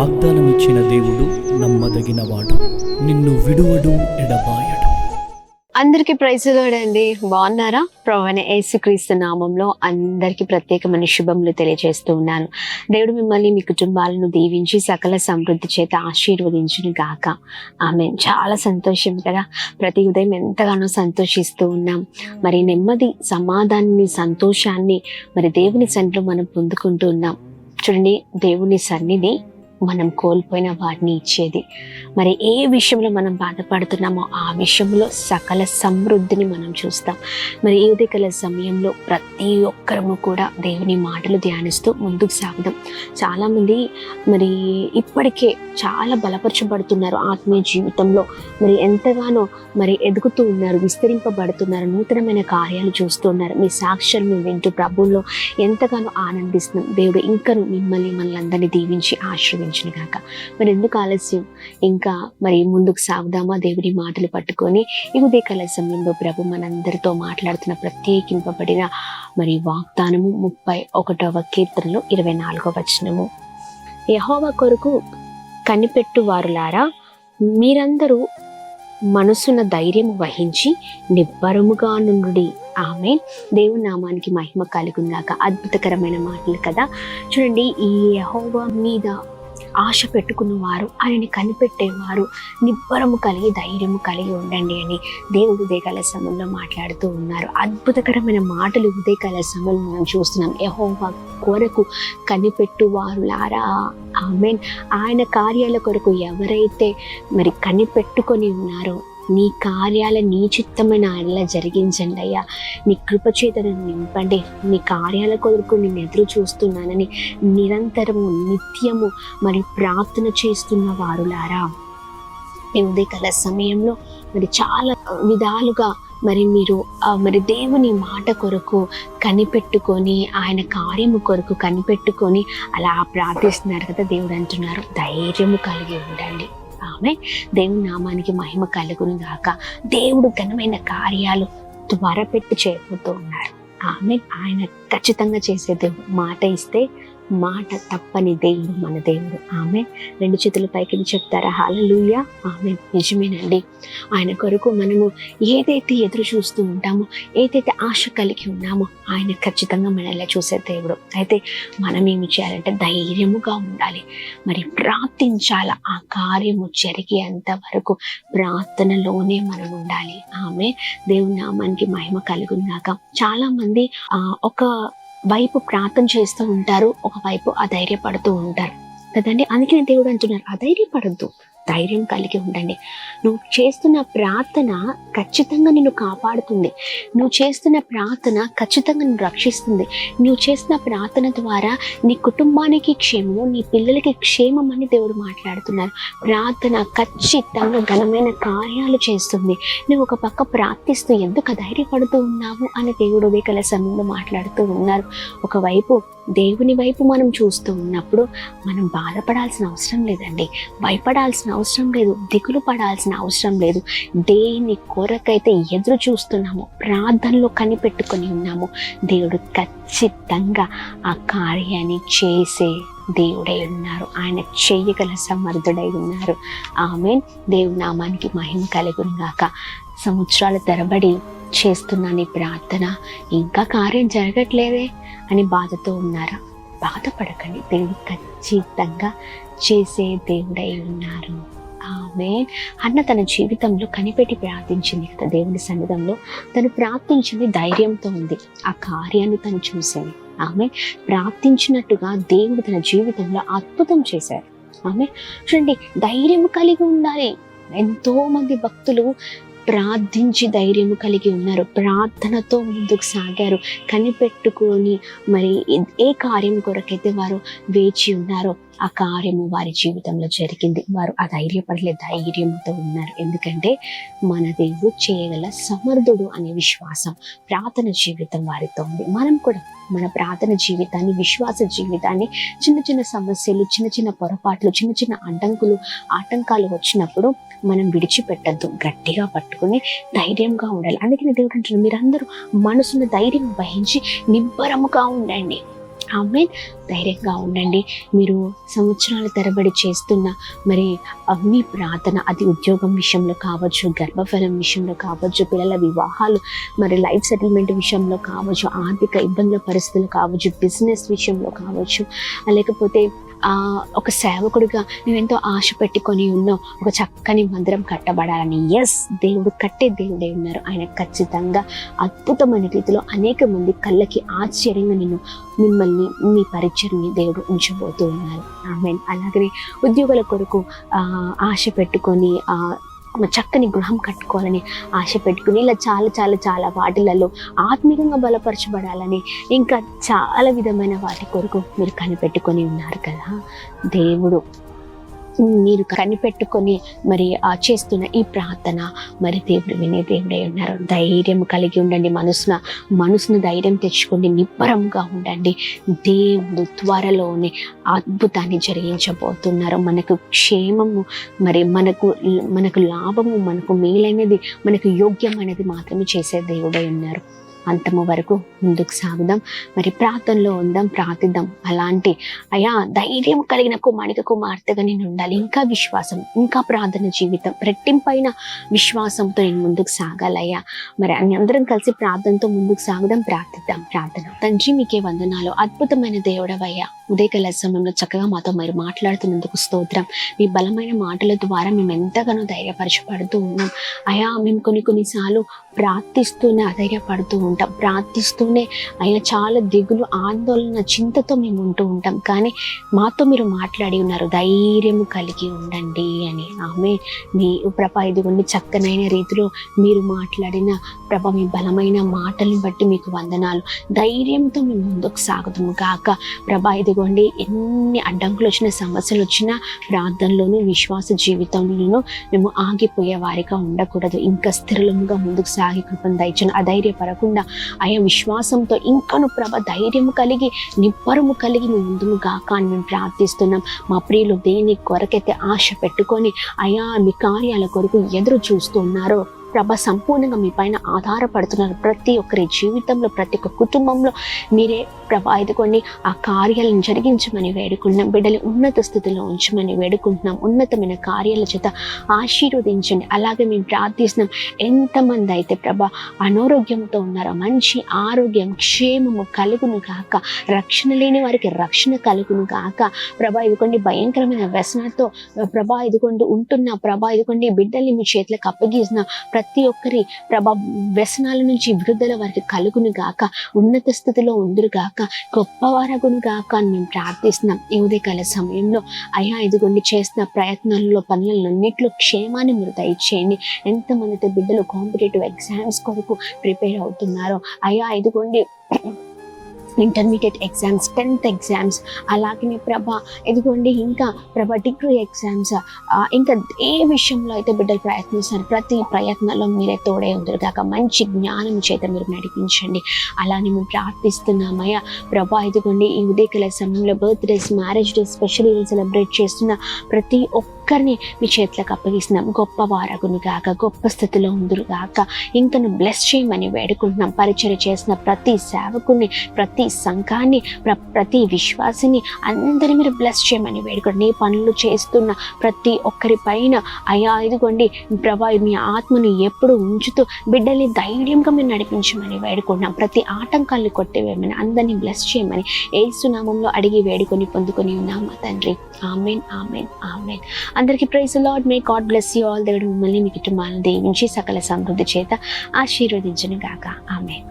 వాగ్దానం ఇచ్చిన దేవుడు నమ్మదగినవాడు, నిన్ను విడువడు, ఎడబాయడు. అందరికీ ప్రైజ్ లార్డ్ అండి. బాగున్నారా? ప్రభువైన యేసుక్రీస్తు నామంలో అందరికీ ప్రత్యేకమైన శుభములు తెలియజేస్తూ ఉన్నాను. దేవుడు మిమ్మల్ని, మీ కుటుంబాలను దీవించి సకల సమృద్ధి చేత ఆశీర్వదించును గాక. ఆమేన్. చాలా సంతోషం కదా, ప్రతి ఉదయం ఎంతగానో సంతోషిస్తూ ఉన్నాం. మరి నెమ్మది, సమాధానాన్ని, సంతోషాన్ని మరి దేవుని సన్నిధిలో మనం పొందుకుంటూ ఉన్నాం. చూడండి, దేవుని సన్నిధి మనం కోల్పోయిన వాటిని ఇచ్చేది. మరి ఏ విషయంలో మనం బాధపడుతున్నామో ఆ విషయంలో సకల సమృద్ధిని మనం చూస్తాం. మరి ఈ ఉదయకాల సమయంలో ప్రతి ఒక్కరము కూడా దేవుని మాటలు ధ్యానిస్తూ ముందుకు సాగుదాం. చాలామంది మరి ఇప్పటికే చాలా బలపరచబడుతున్నారు ఆత్మీయ జీవితంలో. మరి ఎంతగానో మరి ఎదుగుతూ ఉన్నారు, విస్తరింపబడుతున్నారు, నూతనమైన కార్యాలు చూస్తున్నారు. మీ సాక్ష్యాలు మేము వింటూ ప్రభువులో ఎంతగానో ఆనందిస్తున్నాం. దేవుడు ఇంకను మిమ్మల్ని, మనలందరినీ దీవించి ఆశీర్వదించును గాక. మరి ఎందుకు ఆలస్యం, ఇంకా మరి ముందుకు సాగుదామా దేవుని మాటలు పట్టుకొని. ఈ ఉదయకాల సమయంలో ప్రభు మనందరితో మాట్లాడుతున్న ప్రత్యేకింపబడిన మరి వాగ్దానము 31వ కీర్తనలో 24వ వచనము. యెహోవా కొరకు కనిపెట్టు వారులారా, మీరందరూ మనసున ధైర్యం వహించి నిబ్బరముగా నుండుడి. ఆమేన్. దేవుని నామానికి మహిమ కలుగుగాక. అద్భుతకరమైన మాటలు కదా. చూడండి, ఈ యెహోవా మీద ఆశ పెట్టుకున్న వారు, ఆయనని కనిపెట్టేవారు నిబ్బరము కలిగి, ధైర్యము కలిగి ఉండండి అని దేవుడు ఉదయకాల సమయంలో మాట్లాడుతూ ఉన్నారు. అద్భుతకరమైన మాటలు ఉదయకాల సమయంలో మనం చూస్తున్నాం. యెహోవా కొరకు కనిపెట్టు వారులారా. ఆమేన్. ఆయన కార్యాల కొరకు ఎవరైతే మరి కనిపెట్టుకొని ఉన్నారో, నీ కార్యాల నీ చిత్తమైన ఆయనలా జరిగించండి అయ్యా, నీ కృపచేతను నింపండి, నీ కార్యాల కొరకు నేను ఎదురు చూస్తున్నానని నిరంతరము నిత్యము మరి ప్రార్థన చేస్తున్న వారులారా, ఈ ఉదయకాల సమయంలో మరి చాలా విధాలుగా మరి మీరు మరి దేవుని మాట కొరకు కనిపెట్టుకొని, ఆయన కార్యము కొరకు కనిపెట్టుకొని అలా ప్రార్థిస్తున్నారు కదా. దేవుడు అంటున్నారు, ధైర్యము కలిగి ఉండండి. ఆమె. దేవుని నామానికి మహిమ కలుగును గాక. దేవుడు ఘనమైన కార్యాలు త్వరపెట్టి చేయబోతూ ఉన్నారు. ఆమె. ఆయన ఖచ్చితంగా చేసే దేవుడు. మాట ఇస్తే మాట తప్పని దేవుడు మన దేవుడు. ఆమె. 2 చేతుల పైకి చెప్తారా? హల్లెలూయా. ఆమె. నిజమేనండి. ఆయన కొరకు మనము ఏదైతే ఎదురు చూస్తూ ఉంటామో, ఏదైతే ఆశ కలిగి ఉన్నామో, ఆయన ఖచ్చితంగా మనల్ని చూసే దేవుడు. అయితే మనం ఏమి చేయాలంటే ధైర్యముగా ఉండాలి, మరి ప్రార్థించాల. ఆ కార్యము జరిగేంత వరకు ప్రార్థనలోనే మనం ఉండాలి. ఆమె. దేవుని నామానికి మహిమ కలుగునాక. చాలా మంది ఒక వైపు ప్రార్థన చేస్తూ ఉంటారు, ఒకవైపు అధైర్యపడుతూ ఉంటారు కదండి. అందుకనే దేవుడు అంటున్నారు, అధైర్యపడద్దు, ధైర్యం కలిగి ఉండండి. నువ్వు చేస్తున్న ప్రార్థన ఖచ్చితంగా నిన్ను కాపాడుతుంది. నువ్వు చేస్తున్న ప్రార్థన ఖచ్చితంగా నిన్ను రక్షిస్తుంది. నువ్వు చేస్తున్న ప్రార్థన ద్వారా నీ కుటుంబానికి క్షేమము, నీ పిల్లలకి క్షేమం అని దేవుడు మాట్లాడుతున్నారు. ప్రార్థన ఖచ్చితంగా ఘనమైన కార్యాలు చేస్తుంది. నువ్వు ఒక పక్క ప్రార్థిస్తూ ఎందుకు ధైర్యపడుతూ ఉన్నావు అని దేవుడు ఉదయకాల సమయంలో మాట్లాడుతూ ఉన్నారు. ఒకవైపు దేవుని వైపు మనం చూస్తూ ఉన్నప్పుడు మనం బాధపడాల్సిన అవసరం లేదండి, భయపడాల్సిన అవసరం లేదు, దిగులు పడాల్సిన అవసరం లేదు. దేని కొరకైతే ఎదురు చూస్తున్నామో, ప్రార్థనలో కనిపెట్టుకొని ఉన్నామో, దేవుడు ఖచ్చితంగా ఆ కార్యాన్ని చేసే దేవుడై ఉన్నారు. ఆయన చేయగల సమర్థుడై ఉన్నారు. ఆమేన్. దేవుని నామానికి మహిమ కలుగును గాక. సంవత్సరాల తరబడి చేస్తున్న నీ ప్రార్థన ఇంకా కార్యం జరగట్లేదే అని బాధతో ఉన్నారా? బాధపడకండి, దేవుడు ఖచ్చితంగా చేసే దేవుడై ఉన్నారు. ఆమేన్. అన్న తన జీవితంలో కనిపెట్టి ప్రార్థించింది కదా దేవుని సన్నిధంలో. తను ప్రార్థించింది ధైర్యంతో ఉంది, ఆ కార్యాన్ని తను చూసింది. ఆమె ప్రార్థించినట్టుగా దేవుడు తన జీవితంలో అద్భుతం చేశారు. ఆమె. చూడండి, ధైర్యం కలిగి ఉండాలి. ఎంతో మంది భక్తులు ప్రార్థించి ధైర్యము కలిగి ఉన్నారు, ప్రార్థనతో ముందుకు సాగారు, కనిపెట్టుకొని మరి ఏ కార్యం కొరకైతే వారు వేచి ఉన్నారో ఆ కార్యము వారి జీవితంలో జరిగింది. వారు అధైర్యపడలే, ధైర్యంతో ఉన్నారు. ఎందుకంటే మన దేవుడు చేయగల సమర్థుడు అనే విశ్వాసం, ప్రార్థన జీవితం వారితో ఉంది. మనం కూడా మన ప్రార్థన జీవితాన్ని, విశ్వాస జీవితాన్ని చిన్న చిన్న సమస్యలు, చిన్న చిన్న పొరపాట్లు, చిన్న చిన్న ఆటంకాలు వచ్చినప్పుడు మనం విడిచిపెట్టద్దు, గట్టిగా పట్టుకుని ధైర్యంగా ఉండాలి. అందుకని దేవుడు అంటున్నారు, మీరందరూ మనసును ధైర్యం వహించి నిబ్బరముగా ఉండండి. ఆమేన్. ధైర్యంగా ఉండండి. మీరు సంవత్సరాల తరబడి చేస్తున్న మరి మీ ప్రార్థన, అది ఉద్యోగం విషయంలో కావచ్చు, గర్భఫలం విషయంలో కావచ్చు, పిల్లల వివాహాలు, మరి లైఫ్ సెటిల్మెంట్ విషయంలో కావచ్చు, ఆర్థిక ఇబ్బందుల పరిస్థితులు కావచ్చు, బిజినెస్ విషయంలో కావచ్చు, లేకపోతే ఒక సేవకుడిగా నువ్వెంతో ఆశ పెట్టుకొని ఉన్నావు ఒక చక్కని మందిరం కట్టబడాలని. ఎస్, దేవుడు కట్టే దేవుడే ఉన్నారు. ఆయన ఖచ్చితంగా అద్భుతమైన రీతిలో అనేక మంది కళ్ళకి ఆశ్చర్యంగా మిమ్మల్ని మీ పరిచర్ని దేవుడు ఉంచబోతూ ఉన్నారు. ఆమేన్. అలాగనే ఉద్యోగుల కొరకు ఆశ పెట్టుకొని చక్కని గృహం కట్టుకోవాలని ఆశ పెట్టుకుని ఇలా చాలా చాలా చాలా వాటిలలో ఆత్మీయంగా బలపరచబడాలని ఇంకా చాలా విధమైన వాటి కొరకు మీరు కనిపెట్టుకొని ఉన్నారు కదా. దేవుడు మీరు కనిపెట్టుకొని మరి చేస్తున్న ఈ ప్రార్థన మరి దేవుడు వినే దేవుడై ఉన్నారు. ధైర్యం కలిగి ఉండండి. మనసును ధైర్యం తెచ్చుకోండి. నిబ్బరంగా ఉండండి. దేవుడు త్వరలోనే అద్భుతాన్ని జరిగించబోతున్నారు. మనకు క్షేమము, మరి మనకు లాభము, మనకు మేలైనది, మనకు యోగ్యమైనది మాత్రమే చేసే దేవుడై ఉన్నారు. అంతము వరకు ముందుకు సాగుదాం. మరి ప్రార్థనలో ఉందాం, ప్రార్థిద్దాం. అలాంటి అయా ధైర్యం కలిగిన కుమార్తెగా నేను ఉండాలి. ఇంకా విశ్వాసం, ఇంకా ప్రార్థన జీవితం, రెట్టింపైన విశ్వాసంతో నేను ముందుకు సాగాలయ్యా. మరి అందరం కలిసి ప్రార్థనతో ముందుకు సాగుదాం, ప్రార్థిద్దాం. ప్రార్థన. తండ్రి, మీకే వందనాలు. అద్భుతమైన దేవుడవయ్యా, ఉదయకాల సమయంలో చక్కగా మాతో మీరు మాట్లాడుతున్నందుకు స్తోత్రం. మీ బలమైన మాటల ద్వారా మేము ఎంతగానో ధైర్యపరచబడుతూ ఉన్నాం అయా. మేము కొన్నిసార్లు ప్రార్థిస్తూనే అధైర్యపడుతూ ఉంటాం, ప్రార్థిస్తూనే అయ్యా చాలా దిగులు, ఆందోళన, చింతతో మేము ఉంటూ ఉంటాం. కానీ మాతో మీరు మాట్లాడి ఉన్నారు, ధైర్యం కలిగి ఉండండి అని. ఆమె మీ ప్రభా ఇదిగోండి చక్కనైన రీతిలో మీరు మాట్లాడిన ప్రభా మీ బలమైన మాటలను బట్టి మీకు వందనాలు. ధైర్యంతో మేము ముందుకు సాగుతాము కాక ప్రభా. ఇదిగోండి ఎన్ని అడ్డంకులు వచ్చినా, సమస్యలు వచ్చినా ప్రార్థనలోను విశ్వాస జీవితంలోనూ మేము ఆగిపోయే వారిగా ఉండకూడదు. ఇంకా స్థిరముగా ముందుకు సాగి కృపను దయచేయండి. అధైర్యపడకుండా అయా విశ్వాసంతో ఇంకను ప్రభ ధైర్యం కలిగి, నిబ్బరము కలిగి మేము ముందుము గాక అని మేము ప్రార్థిస్తున్నాం. మా ప్రియులు దేని కొరకైతే ఆశ పెట్టుకొని అయా మీ కార్యాల కొరకు ఎదురు చూస్తున్నారో ప్రభ, సంపూర్ణంగా మీ పైన ఆధారపడుతున్నారు. ప్రతి ఒక్కరి జీవితంలో, ప్రతి ఒక్క కుటుంబంలో మీరే ప్రభా ఎదుకొని ఆ కార్యాలను జరిగించమని వేడుకుంటున్నాం. బిడ్డలు ఉన్నత స్థితిలో ఉంచమని వేడుకుంటున్నాం. ఉన్నతమైన కార్యాల చేత ఆశీర్వదించండి. అలాగే మేము ప్రార్థిస్తున్నాం. ఎంతమంది అయితే ప్రభా అనారోగ్యంతో ఉన్నారో మంచి ఆరోగ్యం, క్షేమము కలుగును కాక, రక్షణ లేని వారికి రక్షణ కలుగును కాక ప్రభా. ఇదిగోండి భయంకరమైన వ్యసనాలతో ప్రభా ఇదిగోండి ఉంటున్న ప్రభా ఇదిగోండి బిడ్డల్ని మీ చేతులకు అప్పగిస్తున్న ప్రతి ఒక్కరి ప్రభా వ్యసనాల నుంచి విడుదల వారికి కలుగును గాక, ఉన్నత స్థితిలో ఉందురు గాక, గొప్పవారగును గాక అని మేము ప్రార్థిస్తున్నాం. ఈ ఉదయకాల సమయంలో అయ్యా ఇదిగోండి చేస్తున్న ప్రయత్నాల్లో, పనులన్నింటిలో క్షేమాన్ని మీరు దయచేయండి. ఎంతమంది బిడ్డలు కాంపిటేటివ్ ఎగ్జామ్స్ కొరకు ప్రిపేర్ అవుతున్నారో అయ్యా ఇదిగోండి ఇంటర్మీడియట్ ఎగ్జామ్స్, 10th ఎగ్జామ్స్, అలాగే ప్రభా ఇదిగోండి ఇంకా ప్రభా డిగ్రీ ఎగ్జామ్స్, ఇంకా ఏ విషయంలో అయితే బిడ్డలు ప్రయత్నిస్తారు ప్రతి ప్రయత్నంలో మీరే తోడే ఉందరు కాక, మంచి జ్ఞానం చేత మీరు నడిపించండి. అలానే మేము ప్రార్థిస్తున్నామయ్యా ప్రభా. ఇదిగోండి ఈ ఉదయకాల సమయంలో birthdays, marriage days, special celebrate చేస్తున్న ప్రతి ఒక్కరిని మీ చేతులకు అప్పగిస్తున్నాం. గొప్పవారగును గాక, గొప్ప స్థితిలో ఉందరు గాక, ఇంకను బ్లెస్ చేయమని వేడుకుంటున్నాం. పరిచర్య చేసిన ప్రతి సేవకుని, ప్రతి సంఘాన్ని, ప్రతి విశ్వాసిని అందరినీ మీరు బ్లెస్ చేయమని వేడుకోండి. నీ పనులు చేస్తున్న ప్రతి ఒక్కరి పైన అయా ఇదిగోండి ప్రభా మీ ఆత్మని ఎప్పుడు ఉంచుతూ బిడ్డల్ని ధైర్యంగా మీరు నడిపించమని వేడుకుంటున్నాం. ప్రతి ఆటంకాన్ని కొట్టివేయమని, అందరినీ బ్లెస్ చేయమని యేసు నామములో అడిగి వేడుకొని పొందుకొని ఉన్నాం మా తండ్రి. Amen, amen, amen. అందరికీ praise the lord. May God bless you all. దేవుడు మిమ్మల్ని మీ కుటుంబాలను దీవించి సకల సమృద్ధి చేత ఆశీర్వదించును గాక. ఆమెన్.